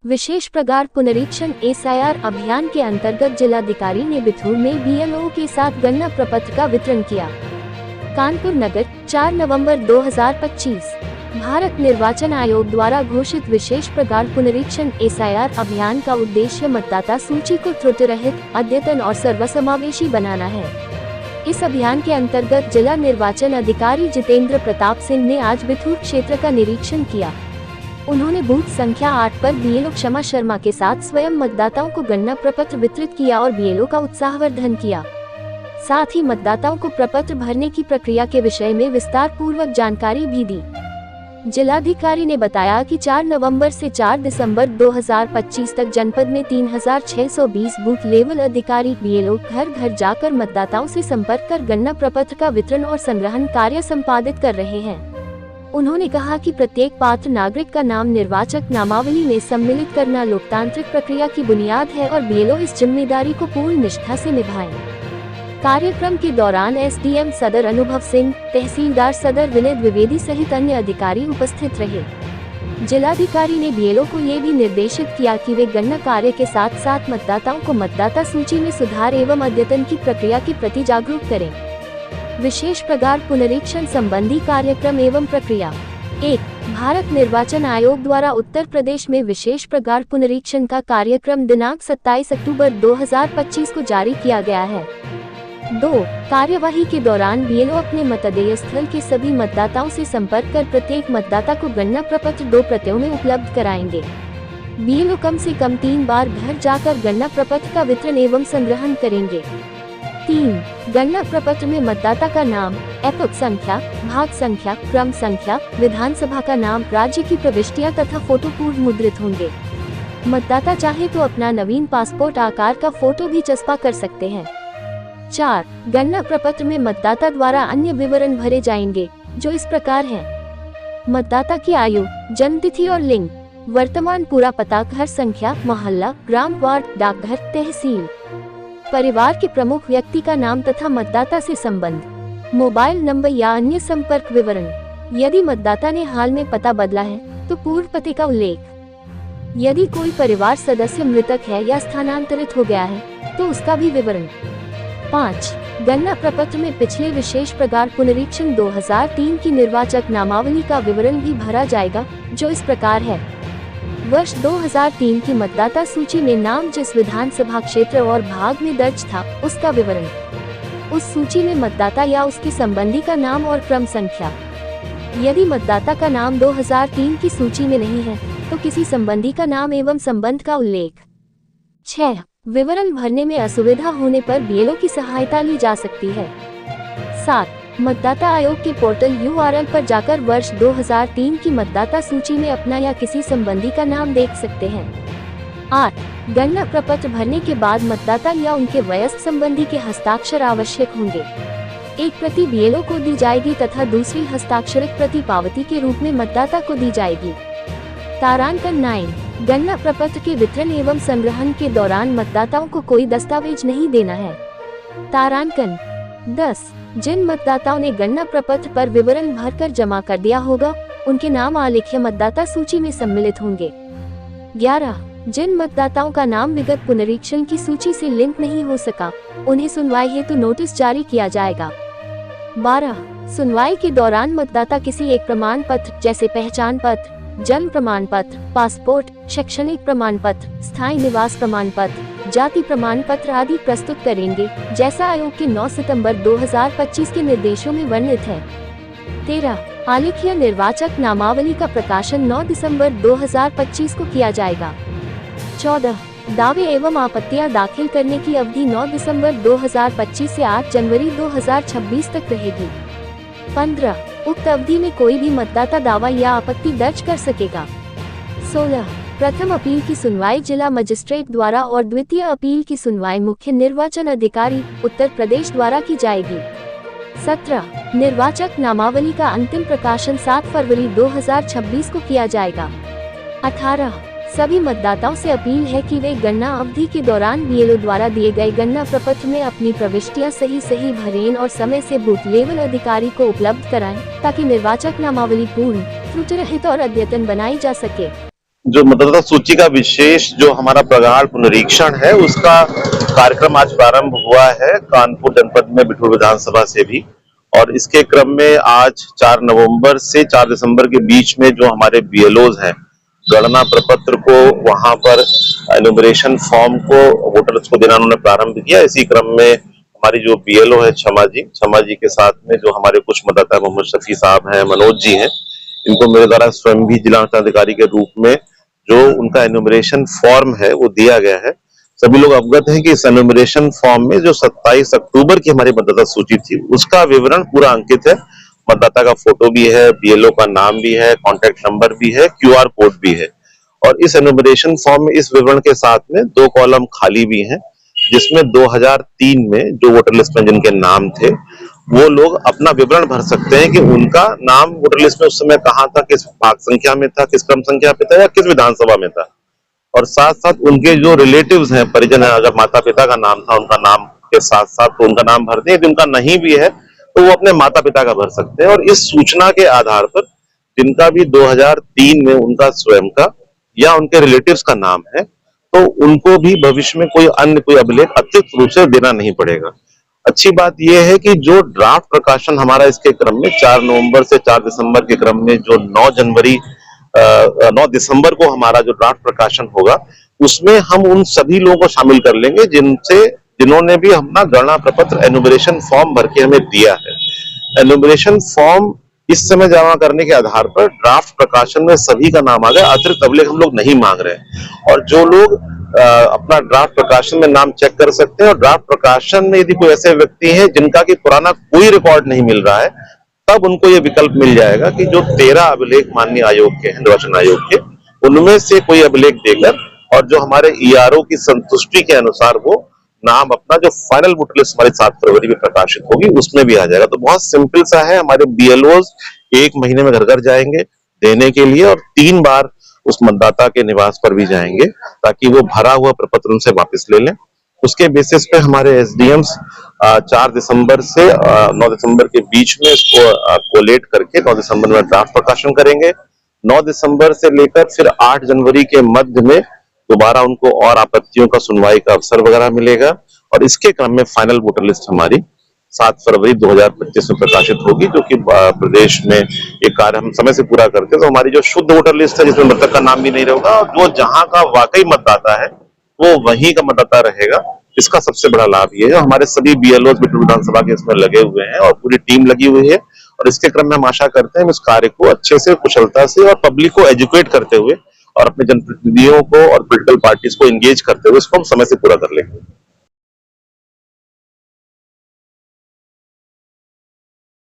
विशेष प्रगाढ़ पुनरीक्षण एसआईआर अभियान के अंतर्गत जिलाधिकारी ने बिथूर में बीएलओ के साथ गन्ना प्रपत्र का वितरण किया। कानपुर नगर 4 नवंबर 2025। भारत निर्वाचन आयोग द्वारा घोषित विशेष प्रगाढ़ पुनरीक्षण एसआईआर अभियान का उद्देश्य मतदाता सूची को त्रुटि रहित, अद्यतन और सर्वसमावेशी बनाना है। इस अभियान के अंतर्गत जिला निर्वाचन अधिकारी जितेंद्र प्रताप सिंह ने आज बिथूर क्षेत्र का निरीक्षण किया। उन्होंने बूथ संख्या 8 पर बीएलओ क्षमा शर्मा के साथ स्वयं मतदाताओं को गन्ना प्रपत्र वितरित किया और बीएलओ का उत्साहवर्धन किया। साथ ही मतदाताओं को प्रपत्र भरने की प्रक्रिया के विषय में विस्तार पूर्वक जानकारी भी दी। जिलाधिकारी ने बताया कि 4 नवंबर से 4 दिसंबर 2025 तक जनपद में 3620 बूथ लेवल अधिकारी बीएलओ घर घर जाकर मतदाताओं से संपर्क कर गन्ना प्रपत्र का वितरण और संग्रहण कार्य संपादित कर रहे हैं। उन्होंने कहा कि प्रत्येक पात्र नागरिक का नाम निर्वाचक नामावली में सम्मिलित करना लोकतांत्रिक प्रक्रिया की बुनियाद है और बीएलओ इस जिम्मेदारी को पूर्ण निष्ठा से निभाएं। कार्यक्रम के दौरान एसडीएम सदर अनुभव सिंह, तहसीलदार सदर विनय द्विवेदी सहित अन्य अधिकारी उपस्थित रहे। जिलाधिकारी ने बीएलओ को ये भी निर्देशित किया कि वे गन्ना कार्य के साथ साथ मतदाताओं को मतदाता सूची में सुधार एवं अद्यतन की प्रक्रिया के प्रति जागरूक करें। विशेष प्रगाढ़ पुनरीक्षण संबंधी कार्यक्रम एवं प्रक्रिया। 1. भारत निर्वाचन आयोग द्वारा उत्तर प्रदेश में विशेष प्रगाढ़ पुनरीक्षण का कार्यक्रम दिनांक 27 अक्टूबर 2025 को जारी किया गया है। 2. कार्यवाही के दौरान बीएलओ अपने मतदेय स्थल के सभी मतदाताओं से संपर्क कर प्रत्येक मतदाता को गन्ना प्रपत्र 2 प्रतियों में उपलब्ध कराएंगे। बीएलओ कम से कम 3 बार घर जाकर गन्ना प्रपत्र का वितरण एवं संग्रहण करेंगे। 3. गन्ना प्रपत्र में मतदाता का नाम, एपोक संख्या, भाग संख्या, क्रम संख्या, विधानसभा का नाम, राज्य की प्रविष्टियां तथा फोटो पूर्व मुद्रित होंगे। मतदाता चाहे तो अपना नवीन पासपोर्ट आकार का फोटो भी चस्पा कर सकते हैं। 4. गन्ना प्रपत्र में मतदाता द्वारा अन्य विवरण भरे जाएंगे, जो इस प्रकार हैं। मतदाता की आयु, जन्मतिथि और लिंग, वर्तमान पूरा पता, घर संख्या, मोहल्ला, ग्राम, वार्ड, डाकघर, तहसील, परिवार के प्रमुख व्यक्ति का नाम तथा मतदाता से संबंध, मोबाइल नंबर या अन्य संपर्क विवरण। यदि मतदाता ने हाल में पता बदला है तो पूर्व पते का उल्लेख। यदि कोई परिवार सदस्य मृतक है या स्थानांतरित हो गया है तो उसका भी विवरण। 5. गन्ना प्रपत्र में पिछले विशेष प्रगाढ़ पुनरीक्षण 2003 की निर्वाचक नामावली का विवरण भी भरा जाएगा, जो इस प्रकार है। वर्ष 2003 की मतदाता सूची में नाम जिस विधानसभा क्षेत्र और भाग में दर्ज था, उसका विवरण। उस सूची में मतदाता या उसके संबंधी का नाम और क्रम संख्या। यदि मतदाता का नाम 2003 की सूची में नहीं है तो किसी संबंधी का नाम एवं संबंध का उल्लेख। 6. विवरण भरने में असुविधा होने पर बीएलओ की सहायता ली जा सकती है। 7. मतदाता आयोग के पोर्टल URL पर जाकर वर्ष 2003 की मतदाता सूची में अपना या किसी संबंधी का नाम देख सकते हैं। 8. गन्ना प्रपत्र भरने के बाद मतदाता या उनके वयस्क संबंधी के हस्ताक्षर आवश्यक होंगे। एक प्रति बीएलओ को दी जाएगी तथा दूसरी हस्ताक्षरित प्रति पावती के रूप में मतदाता को दी जाएगी। तारांकन 9. गन्ना प्रपत्र के वितरण एवं संग्रहण के दौरान मतदाताओं को कोई दस्तावेज नहीं देना है। तारांकन 10. जिन मतदाताओं ने गन्ना प्रपत्र पर विवरण भरकर जमा कर दिया होगा, उनके नाम आलेख्य मतदाता सूची में सम्मिलित होंगे। 11. जिन मतदाताओं का नाम विगत पुनरीक्षण की सूची से लिंक नहीं हो सका, उन्हें सुनवाई हेतु नोटिस जारी किया जाएगा। 12. सुनवाई के दौरान मतदाता किसी एक प्रमाण पत्र जैसे पहचान पत्र, जन्म प्रमाण पत्र, पासपोर्ट, शैक्षणिक प्रमाण पत्र, स्थायी निवास प्रमाण पत्र, जाति प्रमाण पत्र आदि प्रस्तुत करेंगे, जैसा आयोग के 9 सितंबर 2025 के निर्देशों में वर्णित है। 13. आलेख्य निर्वाचक नामावली का प्रकाशन 9 दिसंबर 2025 को किया जाएगा। 14. दावे एवं आपत्तियां दाखिल करने की अवधि 9 दिसंबर 2025 से 8 जनवरी 2026 तक रहेगी। 15. उक्त अवधि में कोई भी मतदाता दावा या आपत्ति दर्ज कर सकेगा। 16. प्रथम अपील की सुनवाई जिला मजिस्ट्रेट द्वारा और द्वितीय अपील की सुनवाई मुख्य निर्वाचन अधिकारी उत्तर प्रदेश द्वारा की जाएगी। 17. निर्वाचक नामावली का अंतिम प्रकाशन 7 फरवरी 2026 को किया जाएगा। 18. सभी मतदाताओं से अपील है कि वे गणना अवधि के दौरान बीएलओ द्वारा दिए गए गणना प्रपत्र में अपनी प्रविष्टियां सही भरें और समय से बूथ लेवल अधिकारी को उपलब्ध कराएं, ताकि निर्वाचक नामावली पूर्ण, त्रुटिरहित और अद्यतन बनाई जा सके। जो मतदाता सूची का विशेष जो हमारा प्रगाढ़ पुनरीक्षण है उसका कार्यक्रम आज प्रारंभ हुआ है कानपुर जनपद में बिठूर विधानसभा से भी। और इसके क्रम में आज 4 नवंबर से 4 दिसंबर के बीच में जो हमारे बीएलओज हैं गणना प्रपत्र को वहां पर एनुमरेशन फॉर्म को वोटर्स को देना उन्होंने प्रारंभ किया। इसी क्रम में हमारी जो बीएलओ है क्षमा जी के साथ में जो हमारे कुछ मतदाता मोहम्मद शफी साहब हैं, मनोज जी हैं, इनको मेरे द्वारा स्वयं भी जिला अधिकारी के रूप में जो उनका एनुमरेशन फॉर्म है वो दिया गया है। सभी लोग अवगत हैं कि इस एनुमरेशन फॉर्म में जो 27 अक्टूबर की हमारी मतदाता सूची थी उसका विवरण पूरा अंकित है। मतदाता का फोटो भी है, बीएलओ का नाम भी है, कॉन्टैक्ट नंबर भी है, क्यूआर कोड भी है। और इस एनुमरेशन फॉर्म में इस विवरण के साथ में 2 कॉलम खाली भी हैं, जिसमें 2003 में जो वोटर लिस्ट में जिनके नाम थे वो लोग अपना विवरण भर सकते हैं कि उनका नाम वोटर लिस्ट में उस समय कहाँ था, किस भाग संख्या में था, किस क्रम संख्या पे था या किस विधानसभा में था। और साथ साथ उनके जो रिलेटिव्स हैं, परिजन है, अगर माता पिता का नाम था उनका नाम के साथ साथ तो उनका नाम भर दें। यदि उनका नहीं भी है तो वो अपने माता पिता का भर सकते हैं। और इस सूचना के आधार पर जिनका भी 2003 में उनका स्वयं का या उनके रिलेटिव्स का नाम है तो उनको भी भविष्य में कोई अभिलेख अतिरिक्त रूप से देना नहीं पड़ेगा। अच्छी बात यह है कि जो ड्राफ्ट प्रकाशन हमारा इसके क्रम में 4 नवंबर से 4 दिसंबर के क्रम में जो 9 दिसंबर को हमारा जो ड्राफ्ट प्रकाशन होगा उसमें हम उन सभी लोगों को शामिल कर लेंगे जिन्होंने भी अपना गणना प्रपत्र एनुमरेशन फॉर्म भर के हमें दिया है। एनुमरेशन फॉर्म इस समय जमा करने के आधार पर ड्राफ्ट प्रकाशन में सभी का नाम आ गया, अतिरिक्त अभिलेख हम लोग नहीं मांग रहे। और जो लोग अपना ड्राफ्ट प्रकाशन में नाम चेक कर सकते हैं और ड्राफ्ट प्रकाशन में यदि कोई ऐसे व्यक्ति हैं जिनका कि पुराना कोई रिकॉर्ड नहीं मिल रहा है तब उनको ये विकल्प मिल जाएगा कि जो 13 अभिलेख माननीय आयोग के हैं, निर्वाचन आयोग के, उनमें से कोई अभिलेख देकर और जो हमारे ईआरओ की संतुष्टि के अनुसार वो नाम अपना जो फाइनल वोटर लिस्ट हमारी 7 फरवरी में प्रकाशित होगी उसमें भी आ जाएगा। तो बहुत सिंपल सा है। हमारे बीएलओज 1 महीने में घर घर जाएंगे देने के लिए और 3 बार उस मतदाता के निवास पर भी जाएंगे ताकि वो भरा हुआ प्रपत्र उनसे वापस ले लें। उसके बेसिस पे हमारे एसडीएम्स 4 दिसंबर से 9 दिसंबर के बीच में इसको कोलेट करके 9 दिसंबर में ड्राफ्ट प्रकाशन करेंगे। 9 दिसंबर से लेकर फिर 8 जनवरी के मध्य में दोबारा उनको और आपत्तियों का सुनवाई का अवसर वगैरह मिलेगा और इसके क्रम में फाइनल वोटर लिस्ट हमारी 7 फरवरी 2025 में प्रकाशित होगी, जो कि प्रदेश में एक कार्य हम समय से पूरा करते हैं। तो हमारी जो शुद्ध वोटर लिस्ट है जिसमें मृतक का नाम भी नहीं रहेगा और जो जहां का वाकई मतदाता है वो वहीं का मतदाता रहेगा। इसका सबसे बड़ा लाभ ये है। हमारे सभी बीएलओ बिठूर विधानसभा के इसमें लगे हुए हैं और पूरी टीम लगी हुई है और इसके क्रम में हम आशा करते हैं इस कार्य को अच्छे से, कुशलता से और पब्लिक को एजुकेट करते हुए और अपने जनप्रतिनिधियों को और पॉलिटिकल पार्टीज को एंगेज करते हुए इसको हम समय से पूरा कर लेंगे।